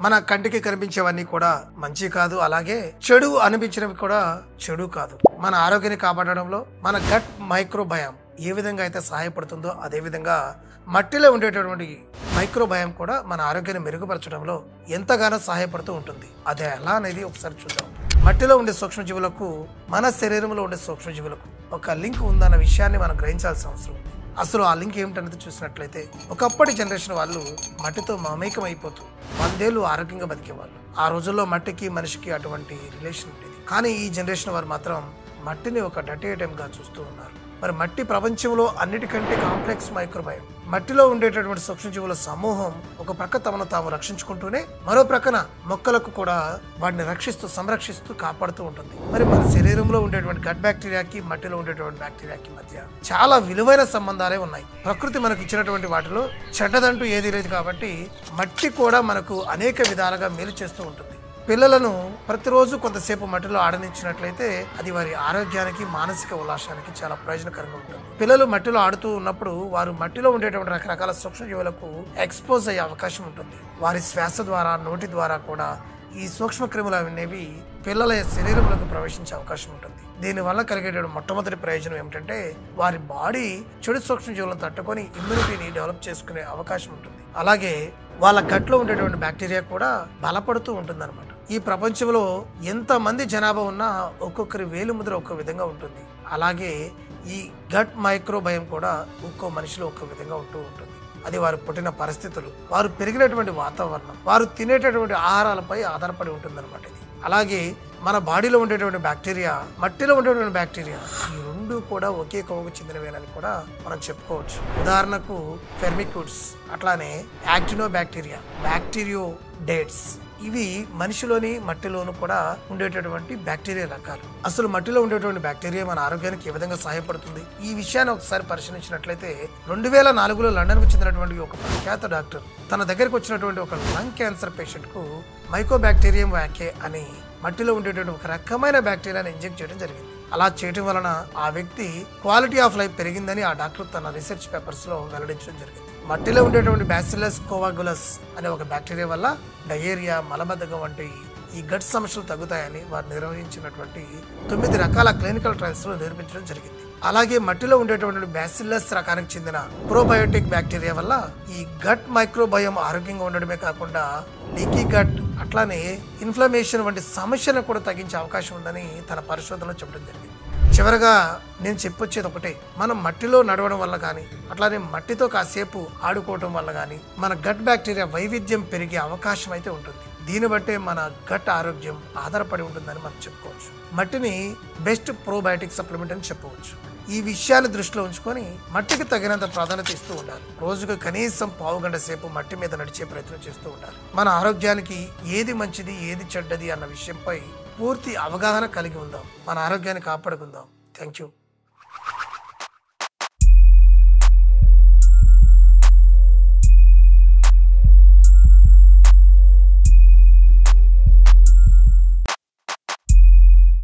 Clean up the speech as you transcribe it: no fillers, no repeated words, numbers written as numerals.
మన కంటికి కనిపించేవన్నీ కూడా మంచి కాదు, అలాగే చెడు అనిపించినవి కూడా చెడు కాదు. మన ఆరోగ్యాన్ని కాపాడడంలో మన గట్ మైక్రోబయామ్ ఏ విధంగా అయితే సహాయపడుతుందో అదే విధంగా మట్టిలో ఉండేటటువంటి మైక్రోబయామ్ కూడా మన ఆరోగ్యాన్ని మెరుగుపరచడంలో ఎంతగానో సహాయపడుతూ ఉంటుంది. అదే ఎలా అనేది ఒకసారి చూద్దాం. మట్టిలో ఉండే సూక్ష్మజీవులకు మన శరీరంలో ఉండే సూక్ష్మజీవులకు ఒక లింక్ ఉందన్న విషయాన్ని మనం గ్రహించాల్సిన అవసరం ఉంది. అసలు ఆ లింక్ ఏమిటనేది చూసినట్లయితే ఒకప్పటి జనరేషన్ వాళ్ళు మట్టితో మమేకం అయిపోతూ 100 ఏళ్ళు ఆరోగ్యంగా బతికేవాళ్ళు. ఆ రోజుల్లో మట్టికి మనిషికి అటువంటి రిలేషన్ ఉండేది. కానీ ఈ జనరేషన్ వారు మాత్రం మట్టిని ఒక డర్టీ ఐటెమ్ గా చూస్తూ ఉన్నారు. మరి మట్టి ప్రపంచంలో అన్నిటికంటే కాంప్లెక్స్ మైక్రోబయామ్. మట్టిలో ఉండేటటువంటి సూక్ష్మజీవుల సమూహం ఒక ప్రక్క తమను తాము రక్షించుకుంటూనే మరో ప్రక్కన మొక్కలకు కూడా వాటిని రక్షిస్తూ సంరక్షిస్తూ కాపాడుతూ ఉంటుంది. మరి మన శరీరంలో ఉండేటువంటి గట్ బ్యాక్టీరియాకి మట్టిలో ఉండేటువంటి బ్యాక్టీరియాకి మధ్య చాలా విలువైన సంబంధాలే ఉన్నాయి. ప్రకృతి మనకు ఇచ్చినటువంటి వాటిలో చెడ్డదంటూ ఏదీ లేదు కాబట్టి మట్టి కూడా మనకు అనేక విధాలుగా మేలు చేస్తూ ఉంటుంది. పిల్లలను ప్రతిరోజు కొంతసేపు మట్టిలో ఆడనించినట్లయితే అది వారి ఆరోగ్యానికి మానసిక ఉల్లాసానికి చాలా ప్రయోజనకరంగా ఉంటుంది. పిల్లలు మట్టిలో ఆడుతూ ఉన్నప్పుడు వారు మట్టిలో ఉండేటువంటి రకరకాల సూక్ష్మజీవులకు ఎక్స్పోజ్ అయ్యే అవకాశం ఉంటుంది. వారి శ్వాస ద్వారా నోటి ద్వారా కూడా ఈ సూక్ష్మ క్రిములు అనేవి పిల్లల శరీరంలోకి ప్రవేశించే అవకాశం ఉంటుంది. దీనివల్ల కలిగేటువంటి మొట్టమొదటి ప్రయోజనం ఏమిటంటే వారి బాడీ చెడు సూక్ష్మజీవులను తట్టుకొని ఇమ్యూనిటీని డెవలప్ చేసుకునే అవకాశం ఉంటుంది. అలాగే వాళ్ళ గట్లో ఉండేటువంటి బ్యాక్టీరియా కూడా బలపడుతూ ఉంటుంది అనమాట. ఈ ప్రపంచంలో ఎంతమంది జనాభా ఉన్నా ఒక్కొక్కరి వేలు ముద్ర ఒక్కో విధంగా ఉంటుంది. అలాగే ఈ గట్ మైక్రోబయం కూడా ఒక్కో మనిషిలో ఒక్కో విధంగా ఉంటూ ఉంటుంది. అది వారు పుట్టిన పరిస్థితులు, వారు పెరిగినటువంటి వాతావరణం, వారు తినేటటువంటి ఆహారాలపై ఆధారపడి ఉంటుంది అనమాట. ఇది అలాగే మన బాడీలో ఉండేటువంటి బ్యాక్టీరియా, మట్టిలో ఉండేటువంటి బ్యాక్టీరియా ఈ రెండు కూడా ఒకే కోవకు చెందినవేనని కూడా మనం చెప్పుకోవచ్చు. ఉదాహరణకు ఫెర్మిక్యూట్స్, అట్లానే యాక్టినో బ్యాక్టీరియా, బ్యాక్టీరియో డేట్స్, ఇవి మనిషిలోని మట్టిలోను కూడా ఉండేటటువంటి బ్యాక్టీరియా రకాలు. అసలు మట్టిలో ఉండేటువంటి బ్యాక్టీరియా మన ఆరోగ్యానికి ఏ విధంగా సహాయపడుతుంది ఈ విషయాన్ని ఒకసారి పరిశీలించినట్లయితే 2004లో లండన్ కు చెందినటువంటి ఒక ప్రఖ్యాత డాక్టర్ తన దగ్గరికి వచ్చినటువంటి ఒక లంగ్ క్యాన్సర్ పేషెంట్ కు మైకోబాక్టీరియం వ్యాకే అని మట్టిలో ఉండేటువంటి ఒక రకమైన బ్యాక్టీరియాని ఇంజెక్ట్ చేయడం జరిగింది. అలా చేయడం వలన ఆ వ్యక్తి క్వాలిటీ ఆఫ్ లైఫ్ పెరిగిందని ఆ డాక్టర్ తన రీసెర్చ్ పేపర్స్ లో వెల్లడించడం జరిగింది. మట్టిలో ఉండేటువంటి బ్యాసిల్లస్ కోవాగులస్ అనే ఒక బ్యాక్టీరియా వల్ల డయేరియా, మలబద్ధకం వంటి ఈ గట్ సమస్యలు తగ్గుతాయని వారు నిర్వహించినటువంటి 9 రకాల క్లినికల్ ట్రయల్స్ లో నిరూపించడం జరిగింది. అలాగే మట్టిలో ఉండేటువంటి బ్యాసిల్లస్ రకానికి చెందిన ప్రోబయోటిక్ బ్యాక్టీరియా వల్ల ఈ గట్ మైక్రోబయం ఆరోగ్యంగా ఉండడమే కాకుండా లీకీ గట్, అట్లానే ఇన్ఫ్లమేషన్ వంటి సమస్యలను కూడా తగ్గించే అవకాశం ఉందని తన పరిశోధనలో చెప్పడం జరిగింది. చివరగా నేను చెప్పొచ్చేది ఒకటే, మనం మట్టిలో నడవడం వల్ల కానీ అట్లానే మట్టితో కాసేపు ఆడుకోవటం వల్ల కానీ మన గట్ బ్యాక్టీరియా వైవిధ్యం పెరిగే అవకాశం అయితే ఉంటుంది. దీన్ని బట్టే మన గట్ ఆరోగ్యం ఆధారపడి ఉంటుందని మనం చెప్పుకోవచ్చు. మట్టిని బెస్ట్ ప్రోబయోటిక్ సప్లిమెంట్ అని చెప్పవచ్చు. ఈ విషయాన్ని దృష్టిలో ఉంచుకొని మట్టికి తగినంత ప్రాధాన్యత ఇస్తూ ఉండాలి. రోజుకు కనీసం 1/2 గంట సేపు మట్టి మీద నడిచే ప్రయత్నం చేస్తూ ఉండాలి. మన ఆరోగ్యానికి ఏది మంచిది ఏది చెడ్డది అన్న విషయంపై పూర్తి అవగాహన కలిగి ఉందాం. మన ఆరోగ్యాన్ని కాపాడుకుందాం. Thank you.